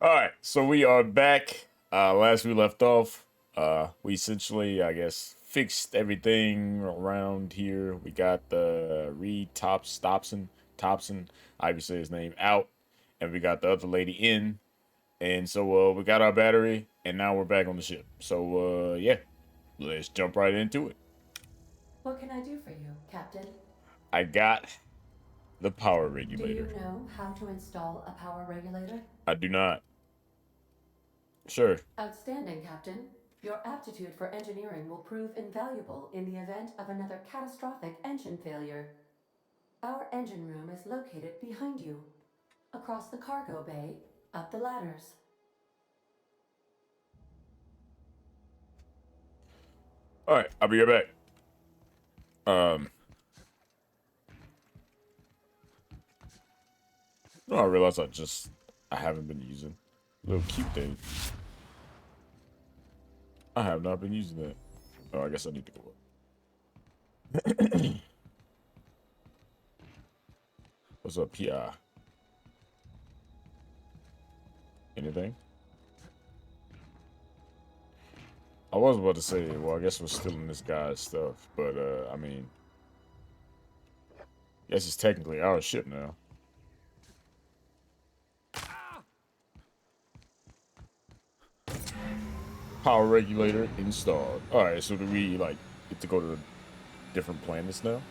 All right, so we are back. Last we left off, we essentially, I guess, fixed everything around here. We got the Reed Thompson, obviously his name out, and we got the other lady in, and so we got our battery, and now we're back on the ship. So yeah, let's jump right into it. What can I do for you, Captain? I got the power Do you regulator. know how to install a power regulator? I do not. Sure. Outstanding, Captain. Your aptitude for engineering will prove invaluable in the event of another catastrophic engine failure. Our engine room is located behind you, across the cargo bay, up the ladders. All right, I'll be right back. Um, no, I realized I haven't been using little cute thing. I have not been using that. Oh, I guess I need to go up. What's up, PI? Anything? I was about to say, well, I guess we're stealing this guy's stuff, but I mean, I guess it's technically our ship now. Power regulator installed. All right, so do we like get to go to different planets now?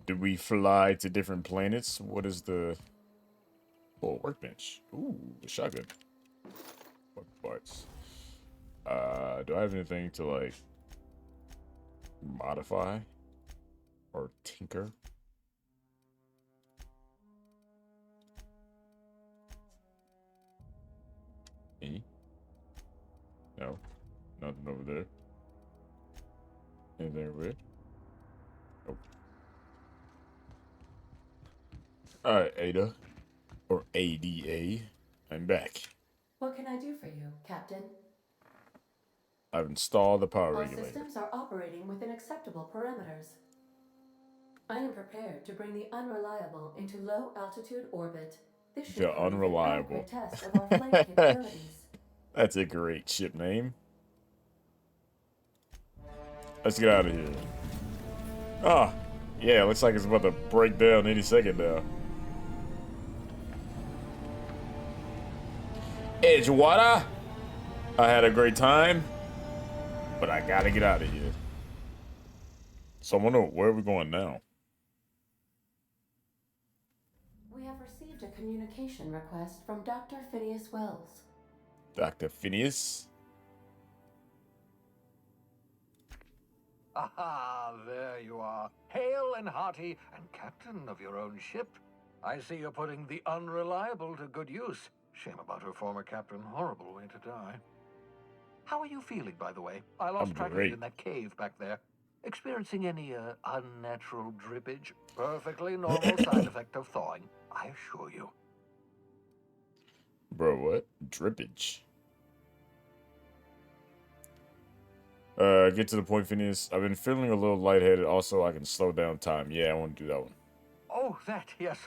Do we fly to different planets? What is the workbench? Ooh, the shotgun. What parts? Do I have anything to like modify or tinker? Any? No, nothing over there. Anything over there? Nope. All right, Ada or ADA. I'm back. What can I do for you, Captain? I've installed the power Our regulator. systems are operating within acceptable parameters. I am prepared to bring the unreliable into low altitude orbit. This should The prove an adequate unreliable. test of our flight capabilities. That's a great ship name. Let's get out of here. Ah, yeah, looks like it's about to break down any second now. Edgewater, I had a great time, but I gotta get out of here. So I wonder where are we going now? We have received a communication request from Dr. Phineas Wells. Dr. Phineas? Aha, there you are. Hale and hearty, and captain of your own ship. I see you're putting the unreliable to good use. Shame about her former captain. Horrible way to die. How are you feeling, by the way? I I'm lost track of you in great. that cave back there. Experiencing any, unnatural drippage? Perfectly normal side effect of thawing, I assure you. Bro, what? Drippage. Get to the point, Phineas. I've been feeling a little lightheaded. Also, I can slow down time. Yeah, I want to do that one. Oh, that, yes,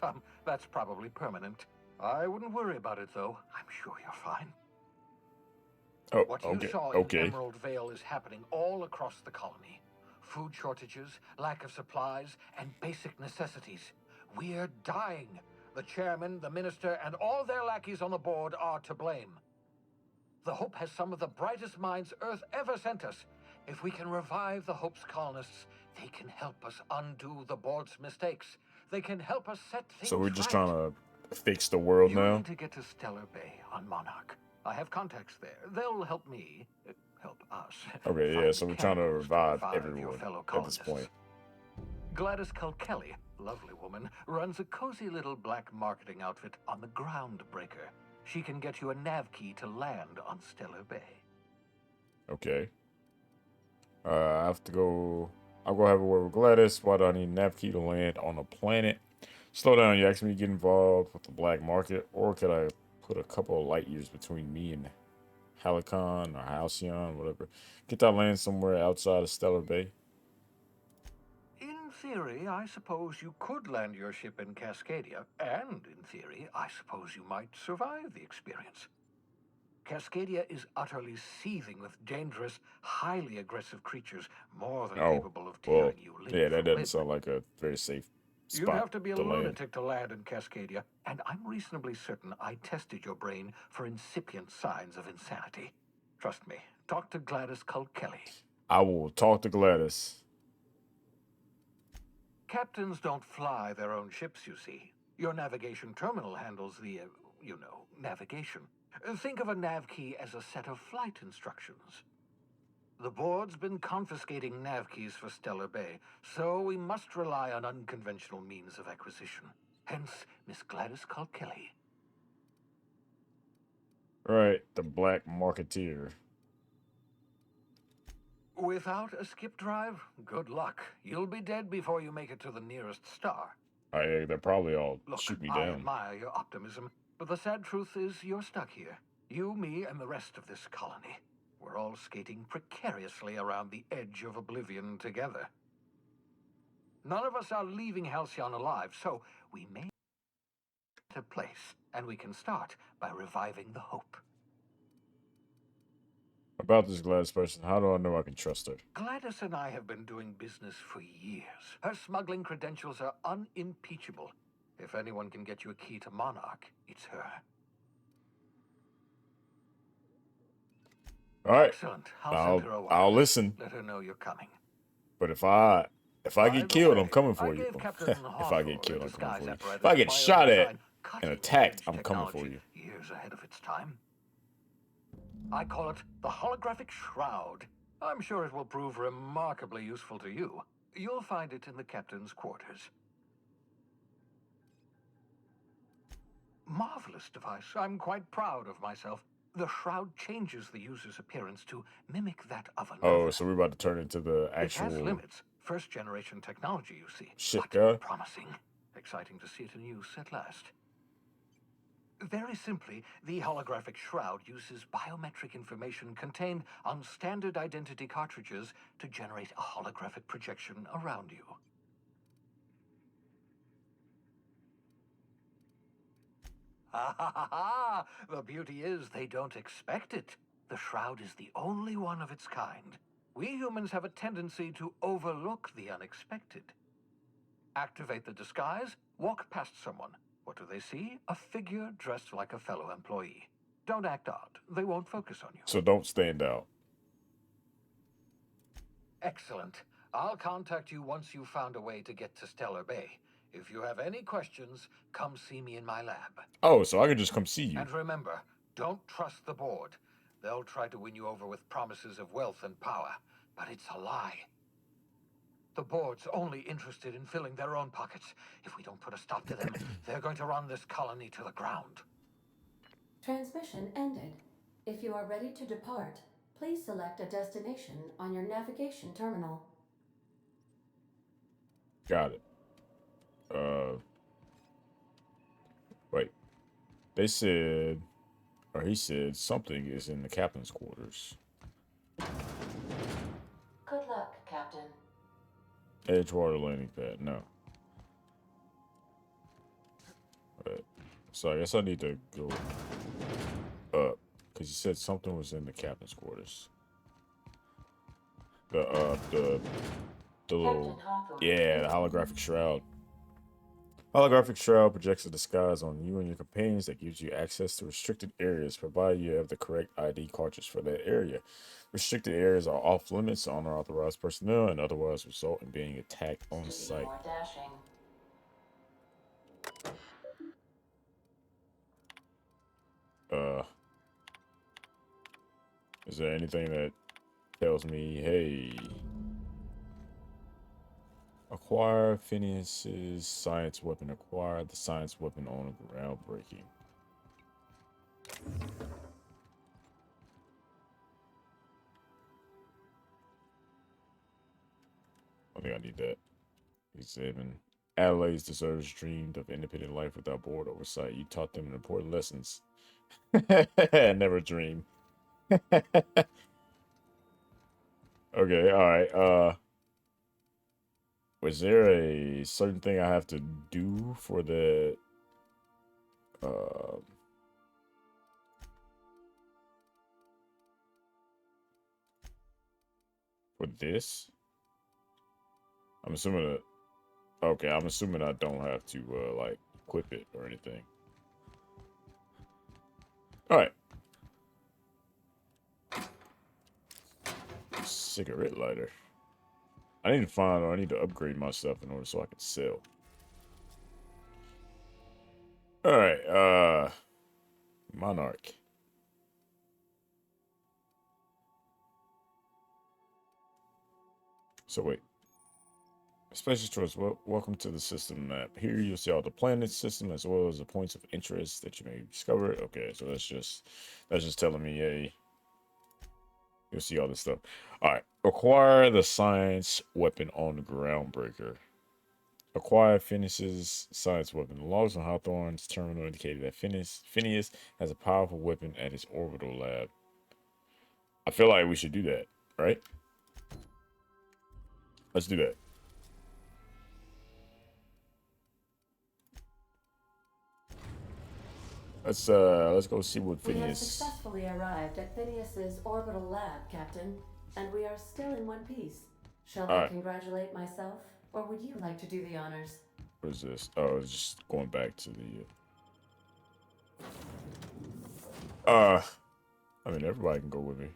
that's probably permanent. I wouldn't worry about it, though. I'm sure you're fine. Oh, What you okay. saw in Okay. Emerald Vale is happening all across the colony. Food shortages, lack of supplies, and basic necessities. We're dying. The chairman, the minister, and all their lackeys on the board are to blame. The Hope has some of the brightest minds Earth ever sent us. If we can revive the Hope's colonists, they can help us undo the board's mistakes. They can help us set So we're things just right. trying to fix the world You need now? to get to Stellar Bay on Monarch. I have contacts there. They'll help me, help us, Okay, yeah, find so we're trying to chemicals to revive revive your everyone fellow at this point. colonists. Gladys Kelly, lovely woman, runs a cozy little black marketing outfit on the Groundbreaker. She can get you a nav key to land on Stellar Bay. Okay. I have to go. I'll go have a word with Gladys. Why do I need a nav key to land on a planet? Slow down. You asked me to get involved with the black market, or could I put a couple of light years between me and Halicon or Halcyon, whatever? Get that land somewhere outside of Stellar Bay. theory, I suppose you could land your ship in Cascadia, and in theory, I suppose you might survive the experience. Cascadia is utterly seething with dangerous, highly aggressive creatures, more than Oh, capable of well, tearing you limb yeah, that from doesn't limb. sound like a very safe You'd spot have to be a to land. lunatic to land in Cascadia, and I'm reasonably certain I tested your brain for incipient signs of insanity. Trust me, talk to Gladys Culkelly. I will talk to Gladys. Captains don't fly their own ships, you see. Your navigation terminal handles the, navigation. Think of a nav key as a set of flight instructions. The board's been confiscating nav keys for Stellar Bay, so we must rely on unconventional means of acquisition. Hence, Miss Gladys Culkelly. Right, the Black Marketeer. Without a skip drive, good luck. You'll be dead before you make it to the nearest star. They'll probably all Look, shoot me I down. admire your optimism, but the sad truth is you're stuck here. You, me, and the rest of this colony. We're all skating precariously around the edge of oblivion together. None of us are leaving Halcyon alive, so we may get a place, and we can start by reviving the hope. About this Gladys person, how do I know I can trust her? Gladys and I have been doing business for years. Her smuggling credentials are unimpeachable. If anyone can get you a key to Monarch, it's her. All right, Excellent. I'll send her a wire. I'll listen. Let her know you're coming. But if I By get the killed, way, I'm coming I for you. gave Captain If I Hawthorne get killed, a I'm coming disguise for you. If apparatus I get by her shot at design, and attacked, I'm coming for cutting-edge you. technology, years ahead of its time. I call it the holographic shroud. I'm sure it will prove remarkably useful to you. You'll find it in the captain's quarters. Marvelous device. I'm quite proud of myself. The shroud changes the user's appearance to mimic that of another. Oh, so we're about to turn into the It has actual limits. First-generation technology, you see. shit But guy. promising. Exciting to see it in use at last. Very simply, the holographic shroud uses biometric information contained on standard identity cartridges to generate a holographic projection around you. Ha ha ha ha! The beauty is they don't expect it. The shroud is the only one of its kind. We humans have a tendency to overlook the unexpected. Activate the disguise, walk past someone. What do they see? A figure dressed like a fellow employee. Don't act odd. They won't focus on you. So don't stand out. Excellent. I'll contact you once you've found a way to get to Stellar Bay. If you have any questions, come see me in my lab. Oh, so I can just come see you. And remember, don't trust the board. They'll try to win you over with promises of wealth and power, but it's a lie. The board's only interested in filling their own pockets. If we don't put a stop to them, they're going to run this colony to the ground. Transmission ended. If you are ready to depart, please select a destination on your navigation terminal. Got it. Wait. They said, or he said, something is in the captain's quarters. Good luck, Captain. Edgewater landing pad. No. So I guess I need to go up because he said something was in the captain's quarters. The little, yeah, the holographic shroud. Holographic shroud projects a disguise on you and your companions that gives you access to restricted areas, provided you have the correct ID cartridge for that area. Restricted areas are off limits to unauthorized personnel and otherwise result in being attacked on site. Is there anything that tells me, hey, acquire Phineas's science weapon, acquire the science weapon on groundbreaking? I think I need that. Examine. Adelaide's deserters dreamed of independent life without board oversight. You taught them important lessons. Never dream. Okay, alright. Was there a certain thing I have to do for the uh for this? I'm assuming that okay, I'm assuming I don't have to like equip it or anything. Alright. Cigarette lighter. I need to find or I need to upgrade my stuff in order so I can sell. Alright, Monarch. So wait. Special choice. Welcome to the system map. Here you'll see all the planet system as well as the points of interest that you may discover. Okay, so that's just telling me, hey, you'll see all this stuff. All right. Acquire the science weapon on the Groundbreaker. Acquire Phineas's science weapon. The logs on Hawthorne's terminal indicated that Phineas has a powerful weapon at his orbital lab. I feel like we should do that, right? Let's do that. Let's go see what We have Phineas. successfully arrived at Phineas's orbital lab, Captain, and we are still in one piece. Shall I congratulate myself, or would you like to do the honors? What is this? Oh, it's just going back to the. I mean, everybody can go with me.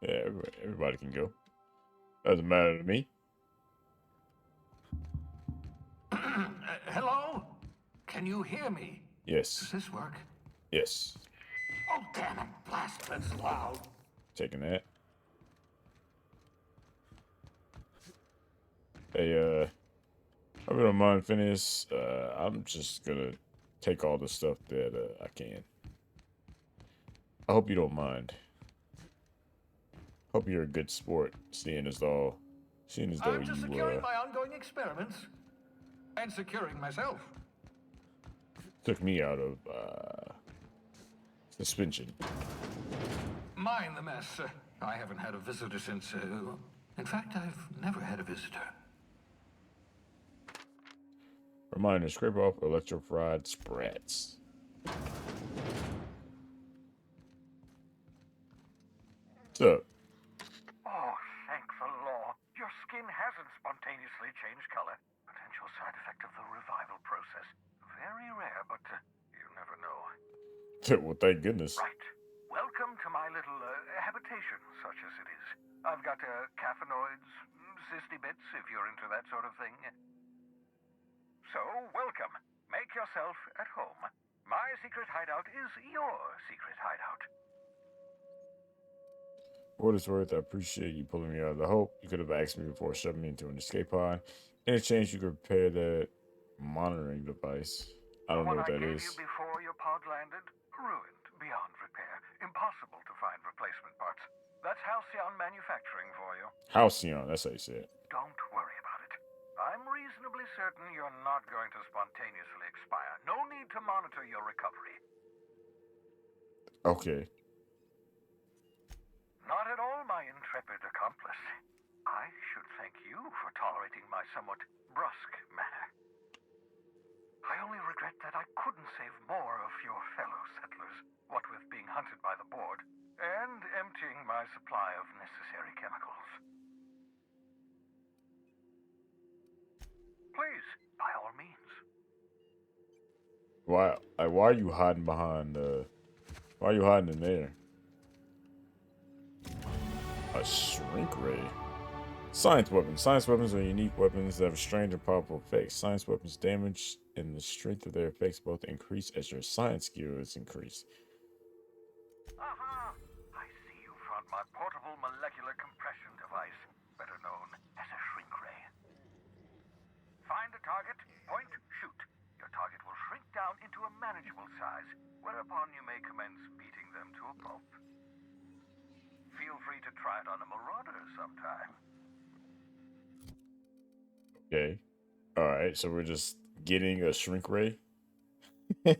Yeah, everybody can go. Doesn't matter to me. Hello? Can you hear me? Yes. Does this work? Yes. Oh, damn it. Blast, that's loud. Taking that. Hey, I don't mind, Phineas. I'm just gonna take all the stuff that I can. I hope you don't mind. Hope you're a good sport, seeing as though I'm just you securing my ongoing experiments. And securing myself. took me out of suspension. Mind the mess. I haven't had a visitor since. In fact, I've never had a visitor. Reminder: scrape off electrified sprats. So, Oh, thank the law. Your skin hasn't spontaneously changed color. Potential side effect of the revival process. Very rare, but you never know. well, thank goodness. Right. Welcome to my little habitation, such as it is. I've got caffeinoids, cysty bits, if you're into that sort of thing. So, welcome. Make yourself at home. My secret hideout is your secret hideout. For what it's worth, I appreciate you pulling me out of the hope. You could have asked me before shoving me into an escape pod. In exchange, you could repair that monitoring device. I don't know what that is. I gave you before your pod landed, ruined beyond repair. Impossible to find replacement parts. That's Halcyon Manufacturing for you. Halcyon, that's how you say it. Don't worry about it. I'm reasonably certain you're not going to spontaneously expire. No need to monitor your recovery. Okay. Not at all, my intrepid accomplice. I should thank you for tolerating my somewhat brusque manner. I only regret that I couldn't save more of your fellow settlers, what with being hunted by the board, and emptying my supply of necessary chemicals. Please, by all means. Why are you hiding behind why are you hiding in there? A shrink ray. Science weapons. Science weapons are unique weapons that have strange and powerful effects. Science weapons damage and the strength of their effects both increase as your science skills increase. Aha! I see you found my portable molecular compression device, better known as a shrink ray. Find a target, point, shoot. Your target will shrink down into a manageable size, whereupon you may commence beating them to a pulp. Feel free to try it on a marauder sometime. Okay. Alright, so we're just getting a shrink ray. I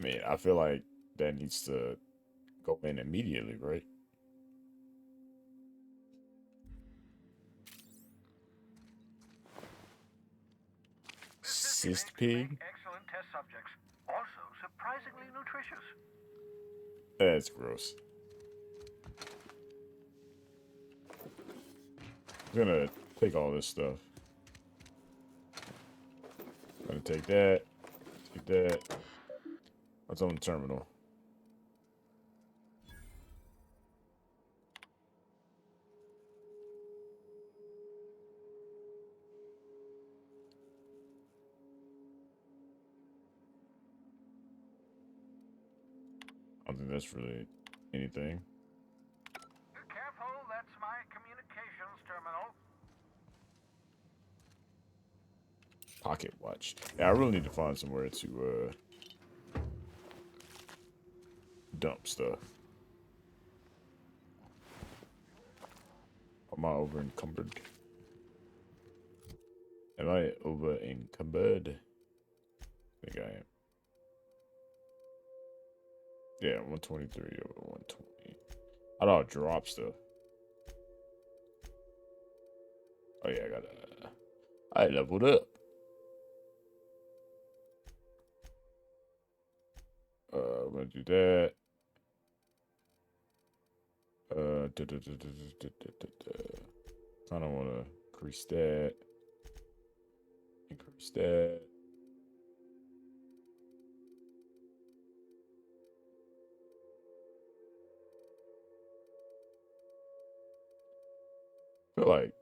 mean, I feel like that needs to go in immediately, right? Cyst pig? Excellent test subjects. Also surprisingly nutritious. That's gross. I'm gonna take all this stuff. I'm gonna take that. Take that. What's on the terminal? I don't think that's really anything. Careful, that's my communications terminal. Pocket watch. Yeah, I really need to find somewhere to dump stuff. Am I over encumbered? Am I over encumbered? I think I am. Yeah, 123 over 120. How do I drop stuff? Oh yeah, I leveled up. I'm gonna do that. Kind of want to increase that. Increase that. I feel like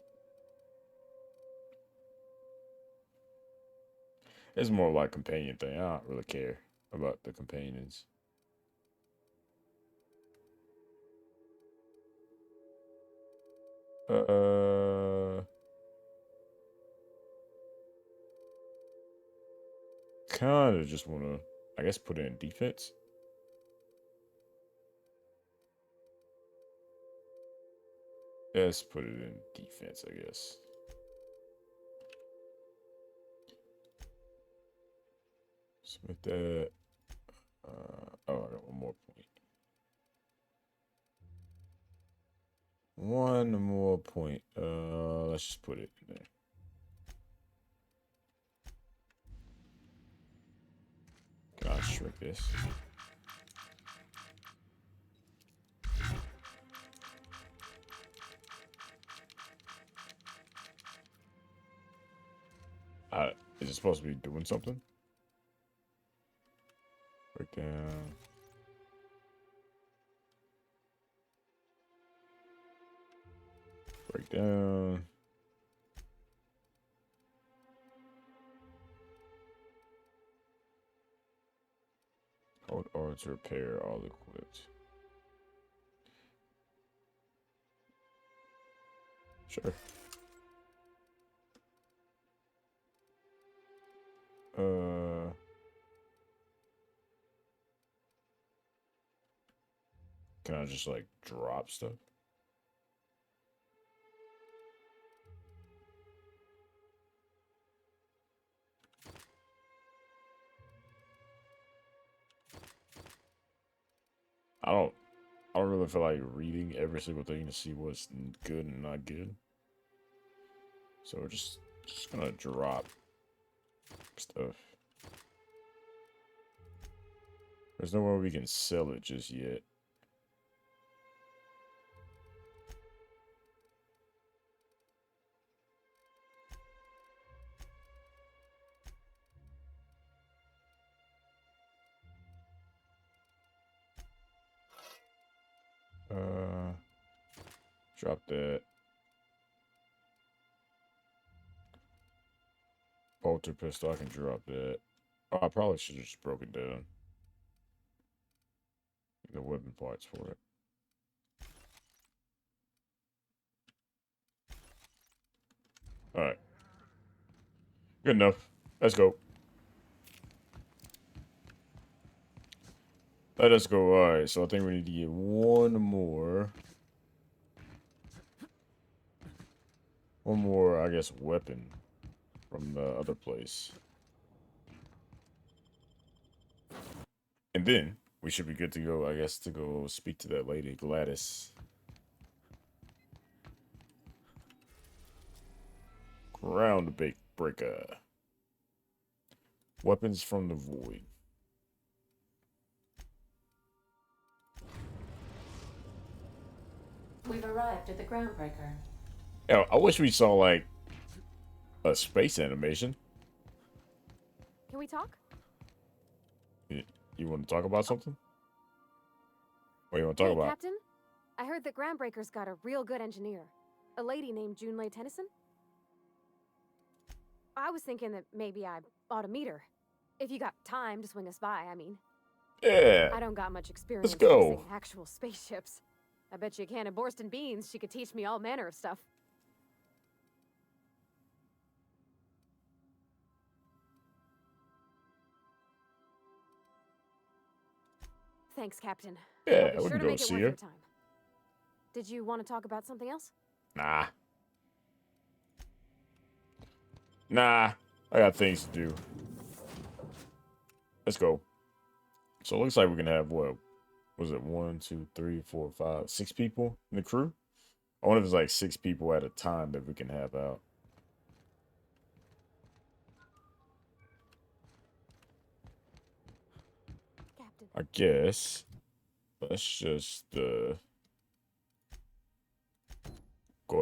it's more like companion thing. I don't really care about the companions. Uh, kind of just want to, I guess, put it in defense. Let's put it in defense, I guess. Submit that. Oh, I got one more point. One more point. Let's just put it in there. Can I shrink this? Is it supposed to be doing something? Break down. Break down. Hold R to repair all equipped. Sure. Uh, can I just like drop stuff? I don't. I don't really feel like reading every single thing to see what's good and not good. So we're just gonna drop stuff. There's no way we can sell it just yet. Uh, drop that. Bolter pistol, I can drop that. Oh, I probably should have just broken down the weapon parts for it. Alright. Good enough. Let's go. Let us go. Alright, so I think we need to get one more. One more, I guess, weapon from the other place. And then we should be good to go, I guess, to go speak to that lady, Gladys. Groundbreaker. Weapons from the void. We've arrived at the Groundbreaker. Yeah, I wish we saw like a space animation. Can we talk? You want to talk about something? What do you want to talk Hey, about? Captain. I heard that Groundbreaker's got a real good engineer. A lady named Junlei Tennyson. I was thinking that maybe I ought to meet her. If you got time to swing us by, I mean. Yeah, I don't got much experience go. fixing actual spaceships. I bet you a can of Borston beans she could teach me all manner of stuff. Thanks, Captain. Yeah, I'll be we sure can to go make it see worth her. your time. Did you want to talk about something else? Nah. Nah, I got things to do. Let's go. So it looks like we can have what? Was it 1, 2, 3, 4, 5, 6 people in the crew? I wonder if it's like 6 people at a time that we can have out. Captain. I guess. Let's just go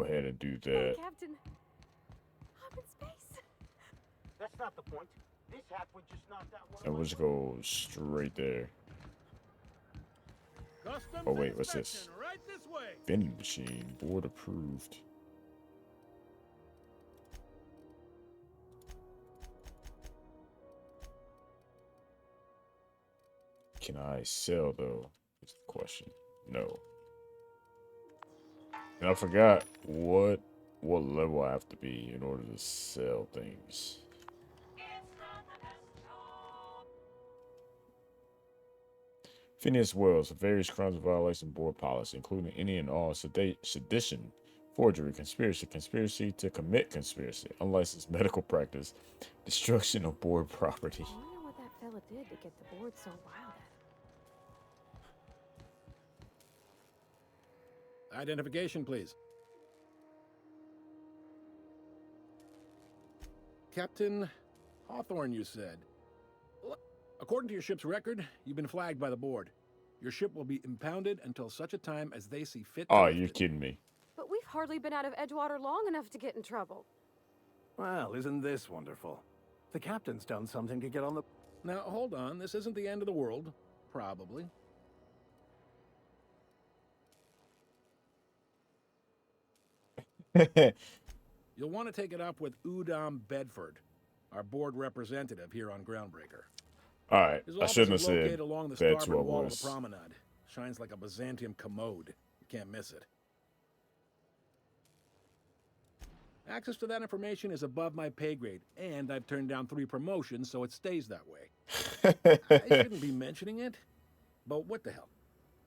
ahead and do Hey, that. Captain. I'm in space. That's not the point. This hack would just knock that one. And we'll just go straight there. Customs Oh wait, what's this? inspection, right this way. Vending machine, board approved. Can I sell though? Is the question. No. And I forgot what level I have to be in order to sell things. Phineas Wells, various crimes of violation board policy, including any and all sedition, forgery, conspiracy to commit conspiracy, unlicensed medical practice, destruction of board property. I wonder what that fella did to get the board so wild at him. Identification, please. Captain Hawthorne, you said. According to your ship's record, you've been flagged by the board. Your ship will be impounded until such a time as they see fit to Oh, lift you're it. kidding me. But we've hardly been out of Edgewater long enough to get in trouble. Well, isn't this wonderful? The captain's done something to get on the... Now, hold on. This isn't the end of the world. Probably. You'll want to take it up with Udom Bedford, our board representative here on Groundbreaker. All right, His I office shouldn't have is said located along the that's starboard what wall of was. the promenade. Shines like a Byzantium commode. You can't miss it. Access to that information is above my pay grade, and I've turned down 3 promotions, so it stays that way. I shouldn't be mentioning it, but what the hell?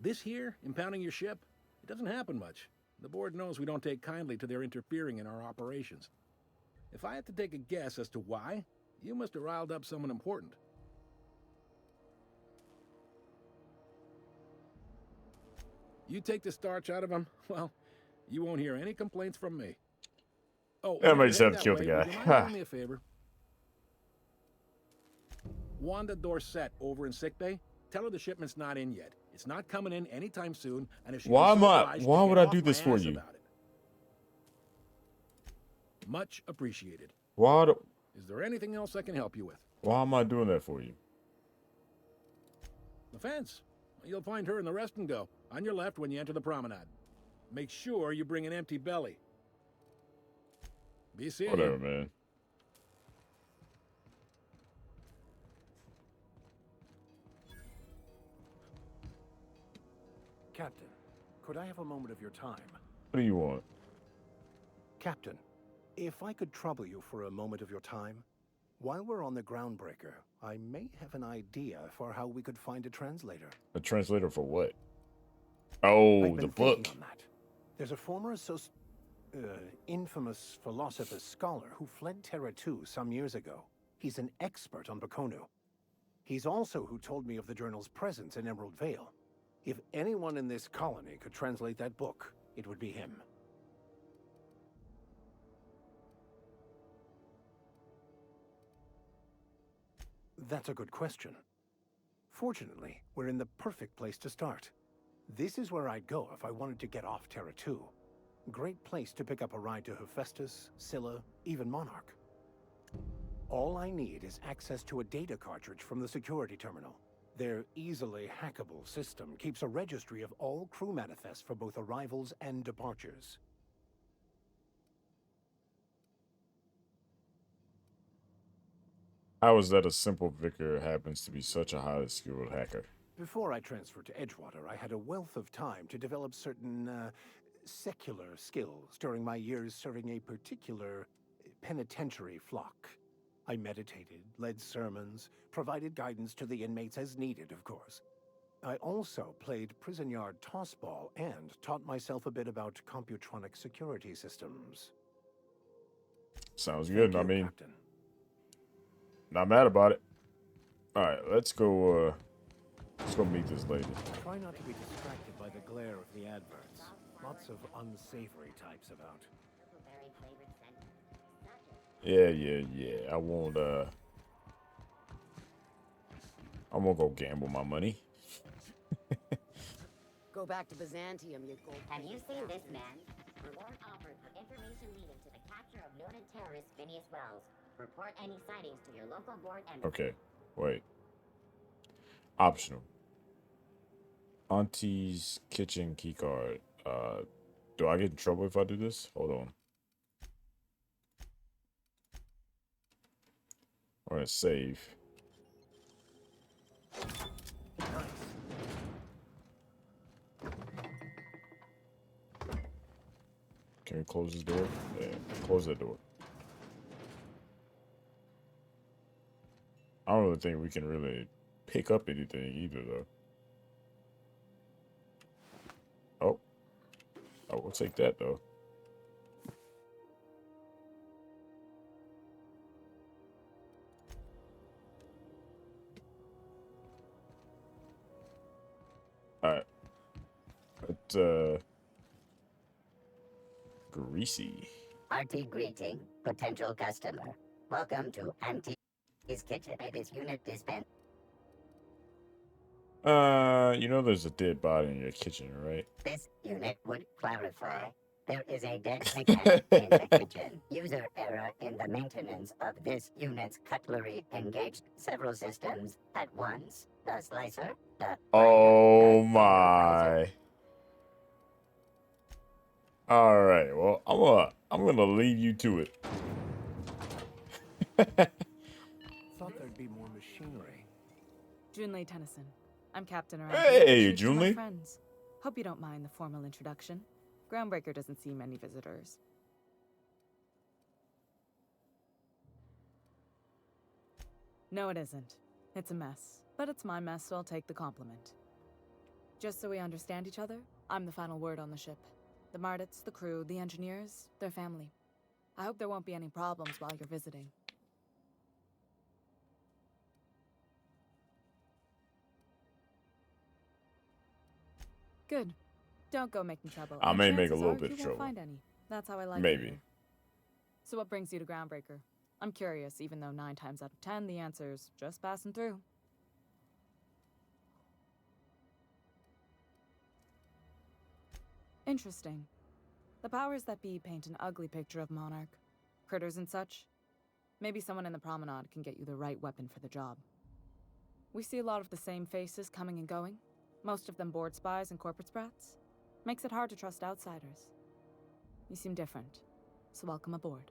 This here, impounding your ship, it doesn't happen much. The board knows we don't take kindly to their interfering in our operations. If I had to take a guess as to why, you must have riled up someone important. You take the starch out of him, well, you won't hear any complaints from me. Oh, Yeah, I while might you're just have headed to kill that the way, guy. would you mind doing me a favor? Wanda Dorset over in sickbay, tell her the shipment's not in yet. It's not coming in anytime soon, and if she Why was am so I- obliged why to would get I off do my this for ass you? about it. Much appreciated. Why Is there anything else I can help you with? am I doing that for you? The fence. You'll find her in the rest and go, on your left when you enter the promenade. Make sure you bring an empty belly. Be seeing Whatever, you. man. Captain, could I have a moment of your time? What do you want? Captain, if I could trouble you for a moment of your time, while we're on the Groundbreaker, I may have an idea for how we could find a translator. A translator for what? Oh, I've the been book. thinking on that. There's a former infamous philosopher scholar who fled Terra 2 some years ago. He's an expert on Bakonu. He's also who told me of the journal's presence in Emerald Vale. If anyone in this colony could translate that book, it would be him. That's a good question. Fortunately, we're in the perfect place to start. This is where I'd go if I wanted to get off Terra 2. Great place to pick up a ride to Hephaestus, Scylla, even Monarch. All I need is access to a data cartridge from the security terminal. Their easily hackable system keeps a registry of all crew manifests for both arrivals and departures. How is that a simple vicar happens to be such a highly skilled hacker? Before I transferred to Edgewater, I had a wealth of time to develop certain, secular skills during my years serving a particular penitentiary flock. I meditated, led sermons, provided guidance to the inmates as needed, of course. I also played prison yard tossball and taught myself a bit about computronic security systems. Sounds Thank good. you, I mean, Captain. not mad about it. All right, let's go meet this lady. Try not to be distracted by the glare of the adverts. Lots of unsavory types about. Yeah. I won't go gamble my money. Go back to Byzantium, you go. Have you seen this man? Reward offered for information leading to the capture of noted terrorist Phineas Wells. Report any sightings to your local board and... Okay, wait. Optional. Auntie's kitchen keycard. Do I get in trouble if I do this? Hold on. I'm gonna save. Can we close this door? Yeah, close that door. I don't really think we can really pick up anything either, though. Oh, we'll take that, though. Alright. But, greasy. Hearty greeting, potential customer. Welcome to Auntie's Kitchen. This unit dispense. You know there's a dead body in your kitchen, right? This unit would clarify. There is a dead mechanic in the kitchen. User error in the maintenance of this unit's cutlery engaged several systems at once. The slicer, the Oh grinder, the tenderizer. my. All right. Well, I'm gonna leave you to it. Thought there'd be more machinery. Junlei Tennyson. I'm Captain around Hey, here. Treat you to my Junlei. friends. Hope you don't mind the formal introduction. Groundbreaker doesn't see many visitors. No, it isn't. It's a mess. But it's my mess, so I'll take the compliment. Just so we understand each other, I'm the final word on the ship. The Mardits, the crew, the engineers, their family. I hope there won't be any problems while you're visiting. Good. Don't go making trouble. I and may make a chances little are bit of you won't trouble. find any. That's how I like it Maybe. here. So what brings you to Groundbreaker? I'm curious, even though 9 times out of 10 the answer's just passing through. Interesting. The powers that be paint an ugly picture of Monarch. Critters and such. Maybe someone in the promenade can get you the right weapon for the job. We see a lot of the same faces coming and going. Most of them board spies and corporate sprats. Makes it hard to trust outsiders. You seem different, so welcome aboard.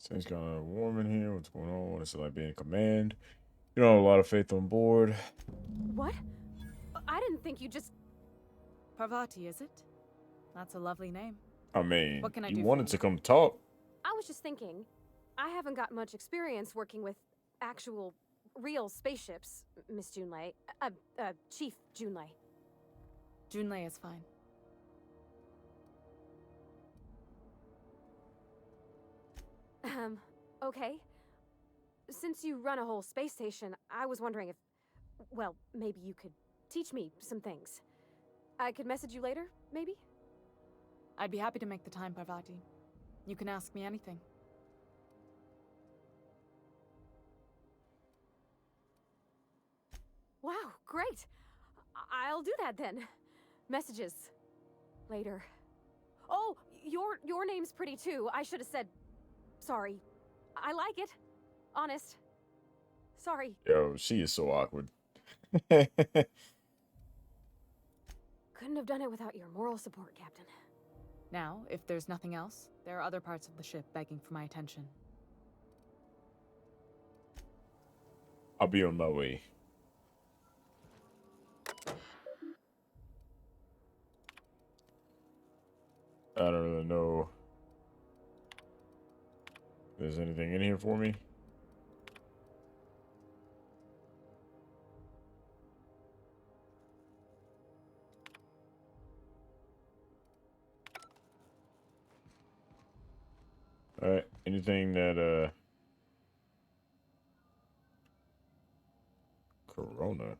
Things kind of warm in here. What's going on? What's it like being in command? You don't have a lot of faith on board. What? I didn't think you just... Parvati, is it? That's a lovely name. I mean, What can I you do for wanted you? to come talk. I was just thinking, I haven't got much experience working with actual, real spaceships, Miss Junlei. Chief Junlei. Junlei is fine. Okay. since you run a whole space station, I was wondering if, well, maybe you could teach me some things. I could message you later, maybe? I'd be happy to make the time, Parvati. You can ask me anything. Wow, great! I'll do that then. Messages. Later. Oh, your name's pretty too. I should have said... Sorry. I like it. Honest. Sorry. Yo, she is so awkward. Couldn't have done it without your moral support, Captain. Now, if there's nothing else, there are other parts of the ship begging for my attention. I'll be on my way. I don't really know if there's anything in here for me. Alright, anything that, Corona?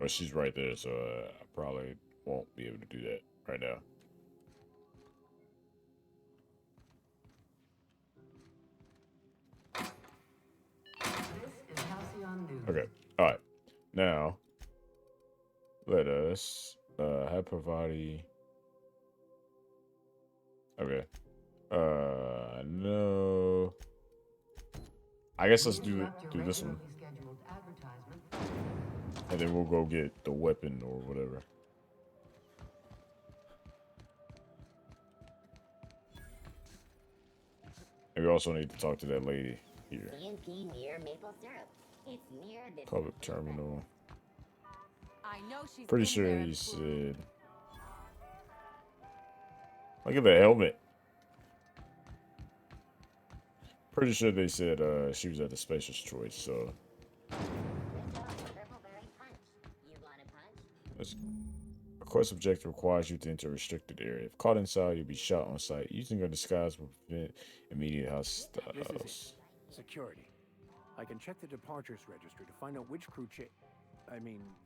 Oh, she's right there, so I probably won't be able to do that right now. This is Halcyon News. Okay, alright. Now, let us, have Parvati. Okay. No. I guess let's do this one. And then we'll go get the weapon or whatever. And we also need to talk to that lady here. CNP near maple syrup. It's near this Public terminal. I know she's Pretty sure he said... Look at the helmet. Pretty sure they said she was at the Spacer's Choice, so... Let's... A quest objective requires you to enter a restricted area. If caught inside, you'll be shot on sight. Using a disguise will prevent immediate hostiles. This is it. Security. I can check the departures registry to find out which crew the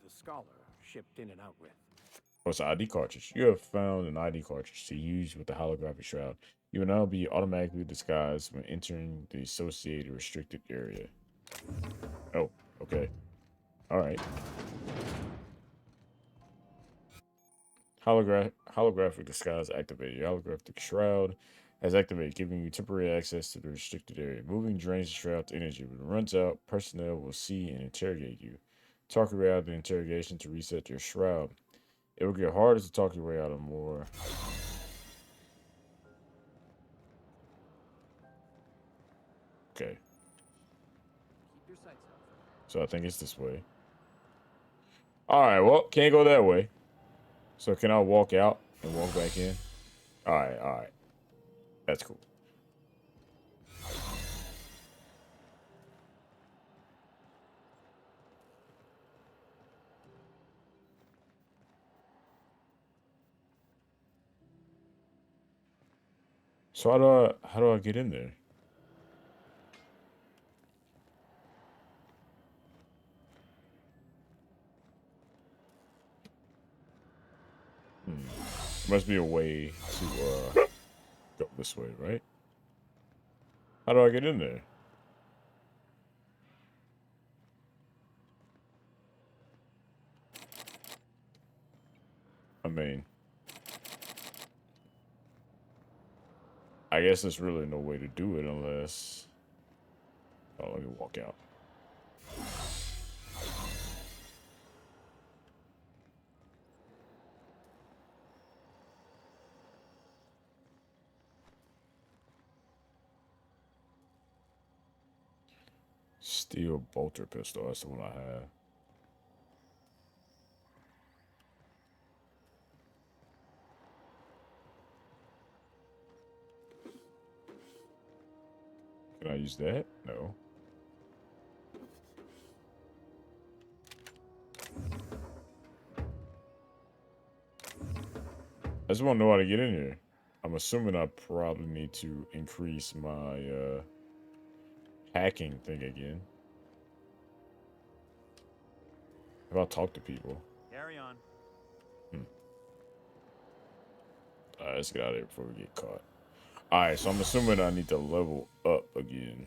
Scholar shipped in and out with. Oh, it's an ID cartridge. You have found an ID cartridge to use with the holographic shroud. You will now be automatically disguised when entering the associated restricted area. Oh, okay. Alright. Holographic disguise activated. Your holographic shroud has activated, giving you temporary access to the restricted area. Moving drains the shroud's energy. When it runs out, personnel will see and interrogate you. Talk your way out of the interrogation to reset your shroud. It will get harder to talk your way out of more. Okay. So I think it's this way. Alright, well, can't go that way. So can I walk out and walk back in? Alright, alright. That's cool. So how do I get in there? Must be a way to go this way, right? How do I get in there? I mean, I guess there's really no way to do it unless... Oh, let me walk out. Steel bolter pistol, that's the one I have. Can I use that? No. I just want to know how to get in here. I'm assuming I probably need to increase my hacking thing again. If I talk to people. Carry on. Alright, let's get out of here before we get caught. Alright, so I'm assuming I need to level up again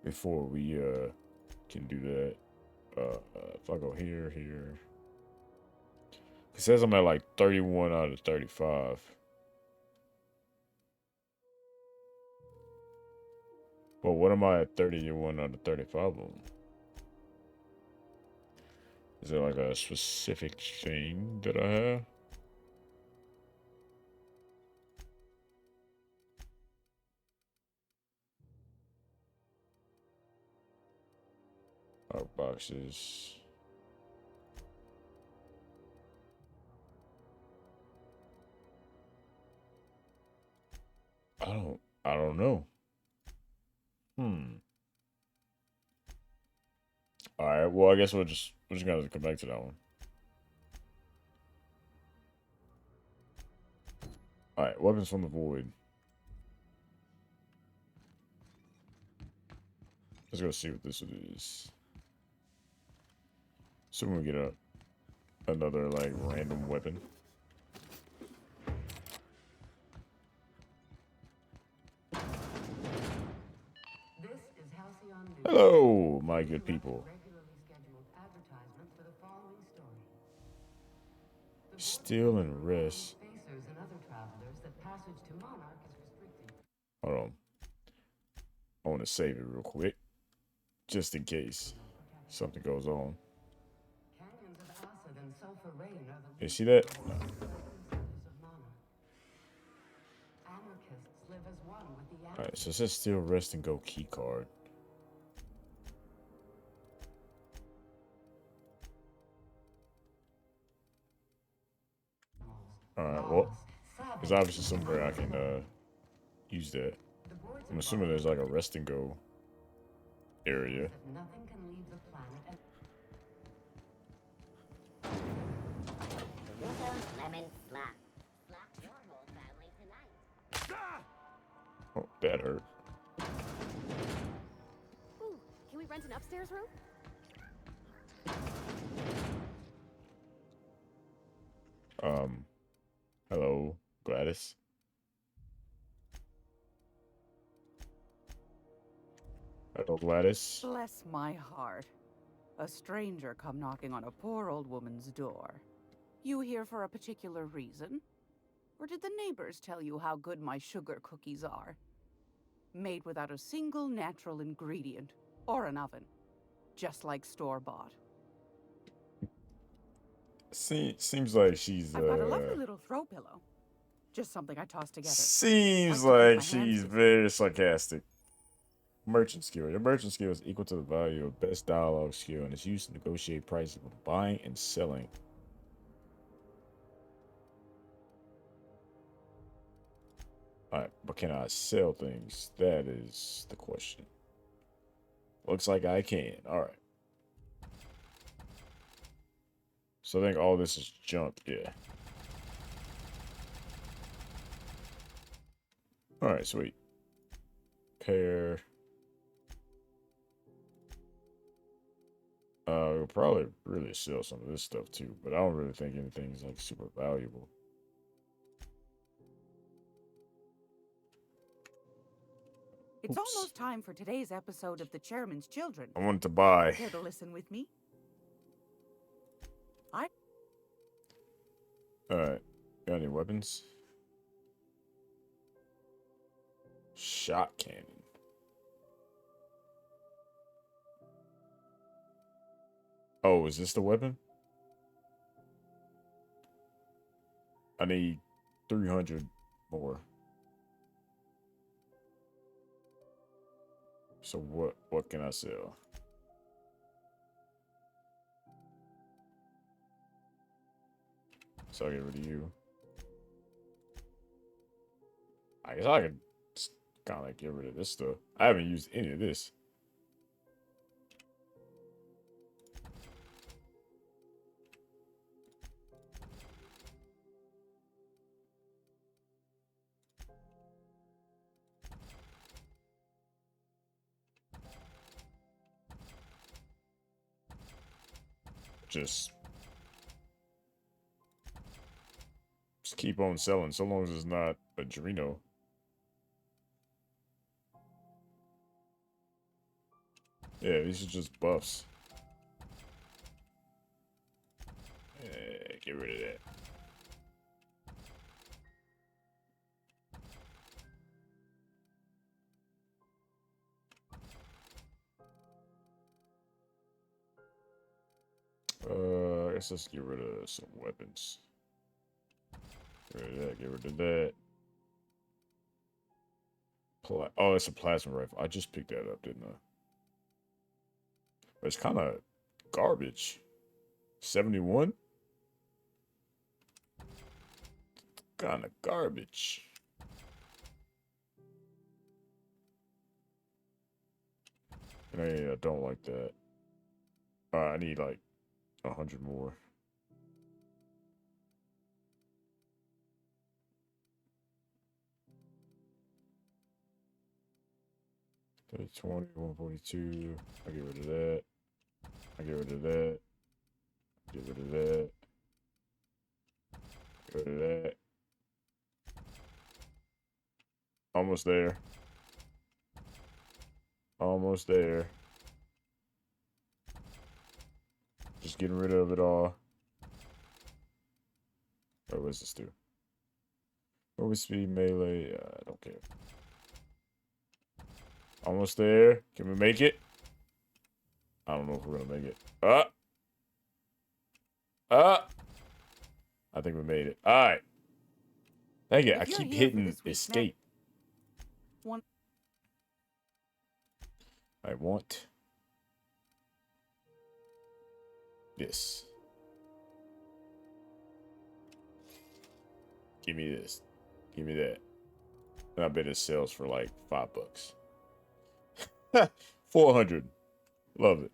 before we can do that. If I go here, it says I'm at like 31 out of 35. Well, what am I at 31 out of 35 on? Is there like a specific thing that I have? Our boxes. I don't know. Alright, well I guess we're just gonna have to come back to that one. Alright, weapons from the void. Let's go see what this is. So we get another like random weapon. This is Halcyon News. Hello, my good people. Regularly scheduled advertisement for the following story. Steal and rest. Spacers and other travelers that passage to Monarch is restricted. Hold on. I want to save it real quick. Just in case something goes on. Canyons of acid and sulfur rain are the You see that? centers of Monarch. Anarchists live as one with the Alright, so it says steal, rest, and go key card. Alright, well, there's obviously somewhere I can use that. I'm assuming there's like a rest and go area. Nothing can leave the planet. Lemon slap. Slap your whole family tonight. Oh, that hurt. Ooh, can we rent an upstairs room? Hello, Gladys. Hello, Gladys. Bless my heart. A stranger come knocking on a poor old woman's door. You here for a particular reason? Or did the neighbors tell you how good my sugar cookies are? Made without a single natural ingredient or an oven. Just like store-bought. Seems like she's I've got a lovely little throw pillow. Just something I tossed together. seems Like to keep my like hands she's busy. very sarcastic. Merchant skill. Your merchant skill is equal to the value of best dialogue skill and is used to negotiate prices when buying and selling. Alright, but can I sell things? That is the question. Looks like I can. Alright. So I think all this is junk, yeah. Alright, sweet. Pair. We'll probably really sell some of this stuff too, but I don't really think anything's like super valuable. It's Oops. almost time for today's episode of The Chairman's Children. I wanted to buy. Care to listen with me? Alright. Got any weapons? Shot cannon. Oh, is this the weapon? I need 300 more. So what can I sell? So I'll get rid of you. I guess I could kind of like get rid of this stuff. I haven't used any of this. just keep on selling so long as it's not a Drino. Yeah, these are just buffs. Get rid of that. I guess let's get rid of some weapons. Get rid of that, get rid of that. Oh, it's a plasma rifle. I just picked that up, didn't I? But it's kind of garbage. 71? Kind of garbage. And I don't like that. I need like 100 more. 20, 142. I get rid of that. I get rid of that. Get rid of that. Get rid of that. Almost there. Almost there. Just getting rid of it all. What does this do? Movement speed, melee. I don't care. Almost there. Can we make it? I don't know if we're gonna make it. I think we made it. All right. Dang it! I keep hitting escape. I want this. Give me this. Give me that. And I bet it sells for like $5. 400. Love it.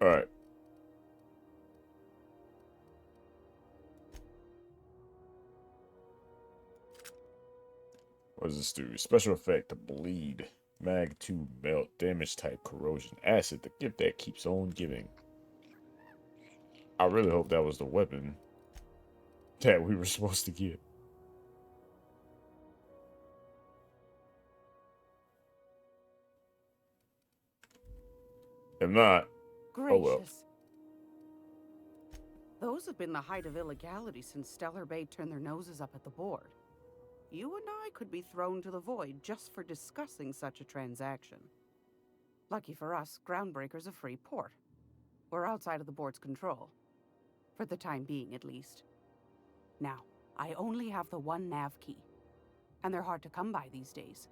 All right. What does this do? Special effect to bleed. Mag 2 melt. Damage type corrosion. Acid. The gift that keeps on giving. I really hope that was the weapon that we were supposed to get. If not, Gracious. oh well. Those have been the height of illegality since Stellar Bay turned their noses up at the board. You and I could be thrown to the void just for discussing such a transaction. Lucky for us, Groundbreaker's a free port. We're outside of the board's control. For the time being, at least. Now, I only have the one nav key. And they're hard to come by these days.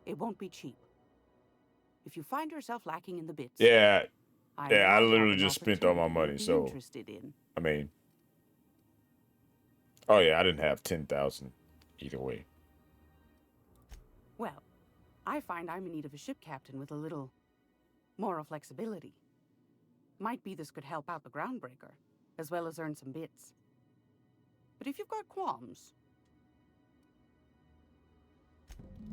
It won't be cheap. If you find yourself lacking in the bits... Yeah. I I literally just spent all my money, so... interested in. I mean... Oh yeah, I didn't have 10,000 either way. Well, I find I'm in need of a ship captain with a little moral flexibility. Might be this could help out the Groundbreaker, as well as earn some bits. But if you've got qualms...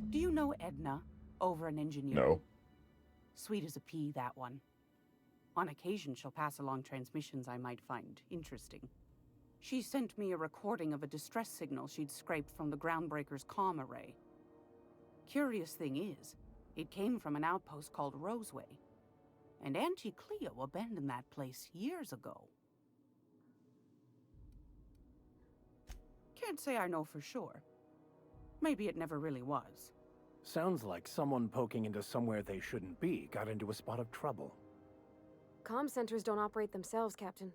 Do you know Edna, over in engineering? No. Sweet as a pea, that one. On occasion, she'll pass along transmissions I might find interesting. She sent me a recording of a distress signal she'd scraped from the Groundbreaker's comm array. Curious thing is, it came from an outpost called Roseway. And Auntie Cleo abandoned that place years ago. Can't say I know for sure. Maybe it never really was. Sounds like someone poking into somewhere they shouldn't be got into a spot of trouble. Comm centers don't operate themselves, Captain.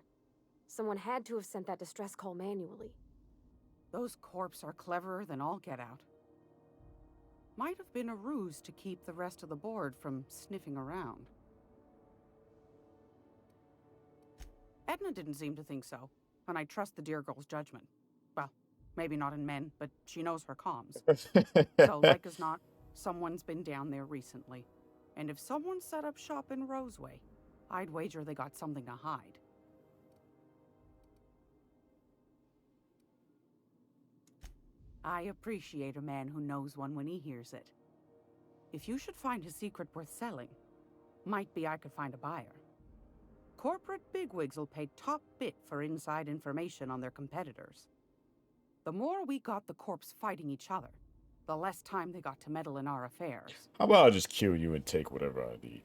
Someone had to have sent that distress call manually. Those corps are cleverer than all get out. Might have been a ruse to keep the rest of the board from sniffing around. Edna didn't seem to think so, and I trust the dear girl's judgment. Well, maybe not in men, but she knows her comms. So, like as not, someone's been down there recently. And if someone set up shop in Roseway, I'd wager they got something to hide. I appreciate a man who knows one when he hears it. If you should find a secret worth selling, might be I could find a buyer. Corporate bigwigs will pay top bit for inside information on their competitors. The more we got the corps fighting each other, the less time they got to meddle in our affairs. How about I just kill you and take whatever I need?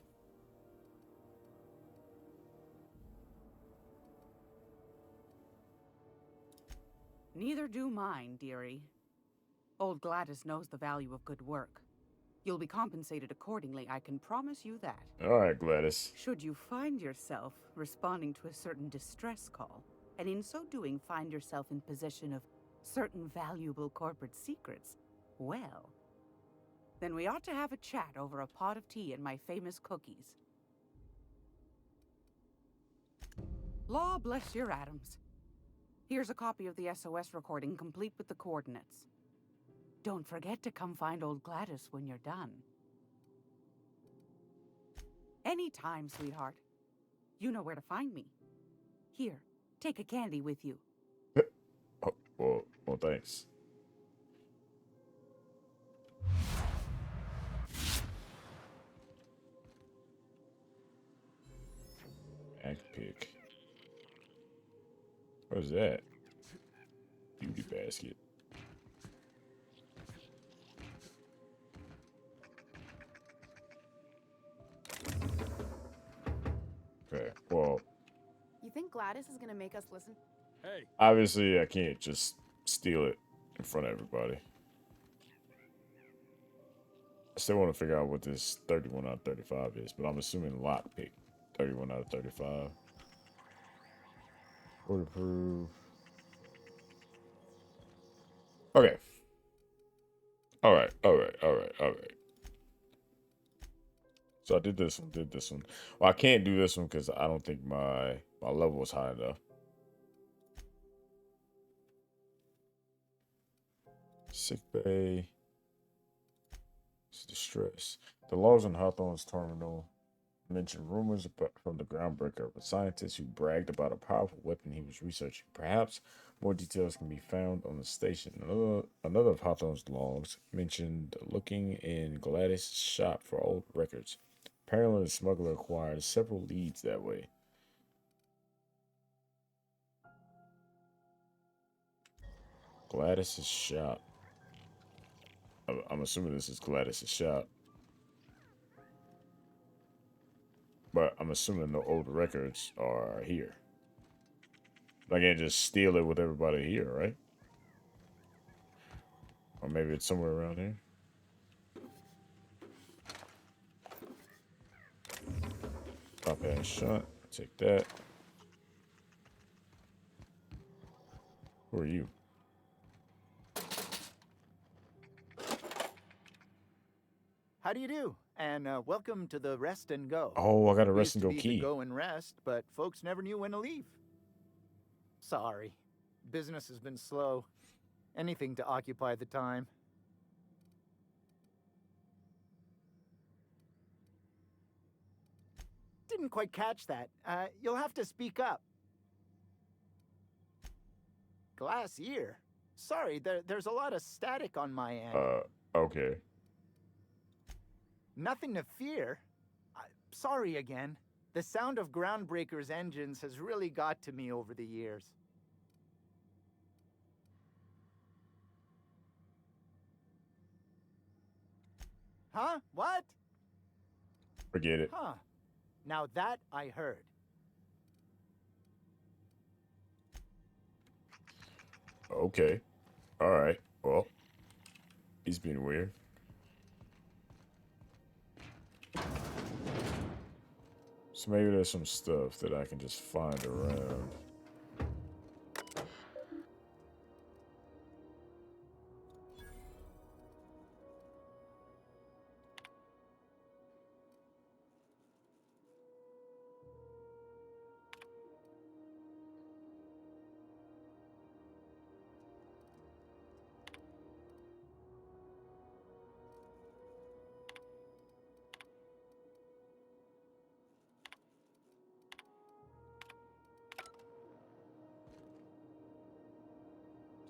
Neither do mine, dearie. Old Gladys knows the value of good work. You'll be compensated accordingly, I can promise you that. All right, Gladys. Should you find yourself responding to a certain distress call, and in so doing find yourself in possession of certain valuable corporate secrets, well, then we ought to have a chat over a pot of tea and my famous cookies. Law bless your atoms. Here's a copy of the SOS recording, complete with the coordinates. Don't forget to come find old Gladys when you're done. Anytime, sweetheart. You know where to find me. Here, take a candy with you. Oh, well, thanks. Backpick. What's that? Beauty basket. Okay, well, You think Gladys is gonna make us listen? Hey, obviously I can't just steal it in front of everybody. I still want to figure out what this 31 out of 35 is, but I'm assuming lockpick. 31 out of 35. Waterproof. Okay. Alright. So I did this one. Well, I can't do this one because I don't think my level was high enough. Sick bay. It's distress. The logs on Hawthorne's terminal mention rumors from the Groundbreaker of a scientist who bragged about a powerful weapon he was researching. Perhaps more details can be found on the station. Another of Hawthorne's logs mentioned looking in Gladys' shop for old records. Apparently, the smuggler acquired several leads that way. Gladys' shop. I'm assuming this is Gladys' shop. But I'm assuming the old records are here. I can't just steal it with everybody here, right? Or maybe it's somewhere around here. Top ass shot. Take that. Who are you? How do you do? And welcome to the Rest and Go. Oh, I got a rest Used and to go be key. the Go and Rest, but folks never knew when to leave. Sorry. Business has been slow. Anything to occupy the time. Didn't quite catch that. You'll have to speak up. Glass ear? Sorry, there's a lot of static on my end. Okay. Nothing to fear. Sorry again. The sound of Groundbreaker's engines has really got to me over the years. Huh? What? Forget it. Huh. Now that I heard. Okay. Alright. Well, he's being weird. So maybe there's some stuff that I can just find around.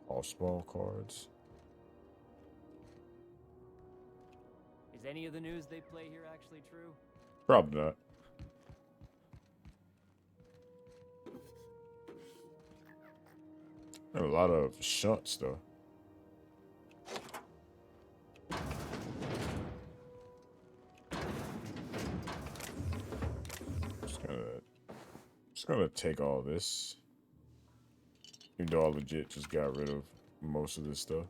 All small cards. Is any of the news they play here actually true? Probably not. There are a lot of shunts though. Just gonna take all this. Even though I legit just got rid of most of this stuff.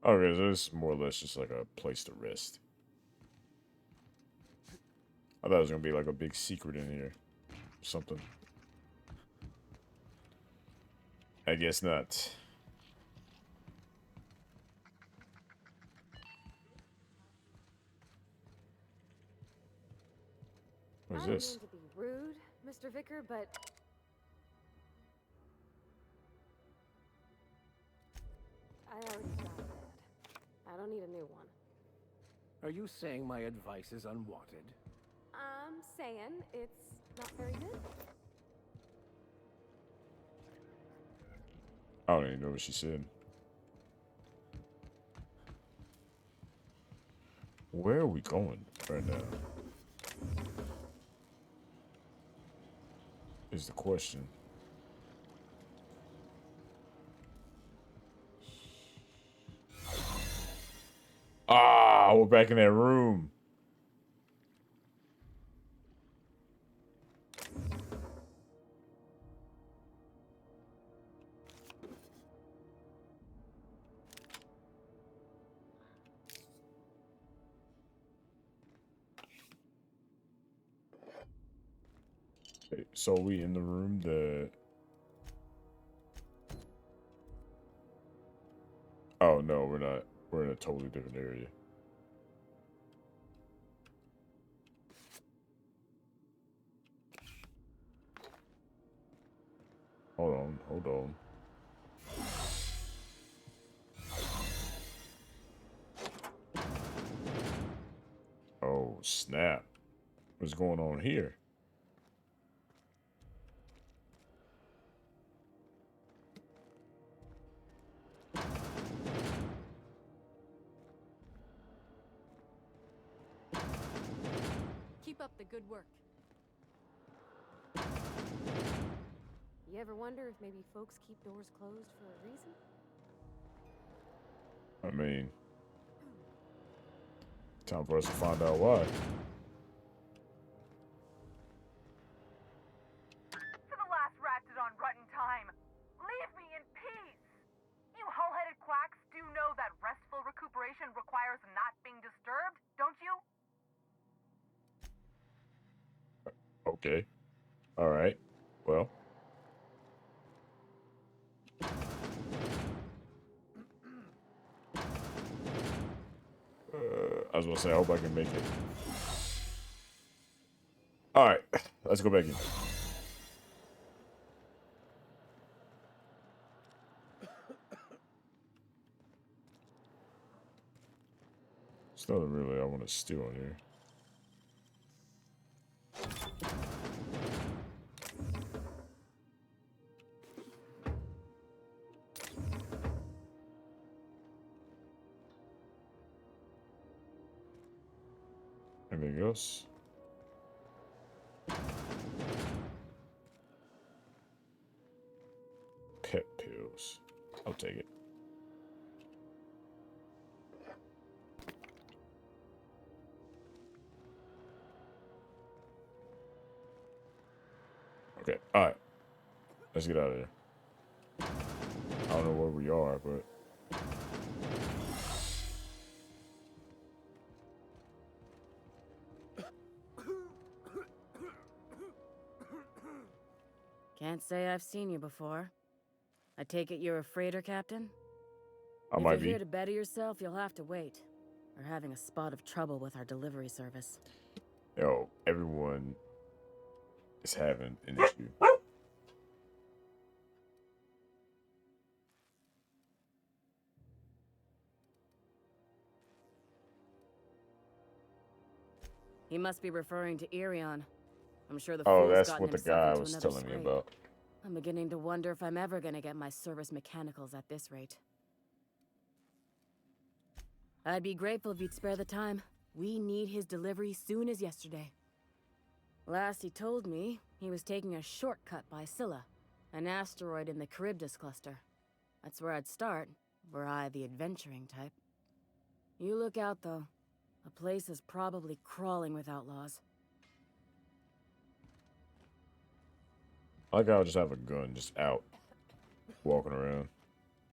Okay, so this is more or less just like a place to rest. I thought it was gonna be like a big secret in here. Or something. I guess not. What is I don't this? mean to be rude, Mr. Vicker, but I already got that. I don't need a new one. Are you saying my advice is unwanted? I'm saying it's not very good. I don't even know what she said. Where are we going right now? Is the question. Ah, we're back in that room. Okay, so we in the room that... Oh, no, we're not. We're in a totally different area. Hold on, hold on. Oh, snap. What's going on here? Keep up the good work. You ever wonder if maybe folks keep doors closed for a reason? I mean, time for us to find out why. For the last ratted on rotten time, leave me in peace! You hull-headed quacks do know that restful recuperation requires not being disturbed, don't you? Okay. All right. Well. I was gonna say, I hope I can make it. All right, let's go back in. There's nothing really I want to steal in here. Anything else? Pet pills. I'll take it. Okay, alright. Let's get out of there. I don't know where we are, but... Can't say I've seen you before. I take it you're a freighter captain? I If might you're be. here to better yourself, you'll have to wait. We're having a spot of trouble with our delivery service. Yo, everyone is having an issue. He must be referring to Irion. I'm sure the Oh, fool's that's gotten what the himself guy into was another telling me scrape. about. I'm beginning to wonder if I'm ever gonna get my service mechanicals at this rate. I'd be grateful if you'd spare the time. We need his delivery soon as yesterday. Last he told me, he was taking a shortcut by Scylla, an asteroid in the Charybdis cluster. That's where I'd start, were I the adventuring type. You look out, though. The place is probably crawling with outlaws. Like I'll just have a gun just out, walking around.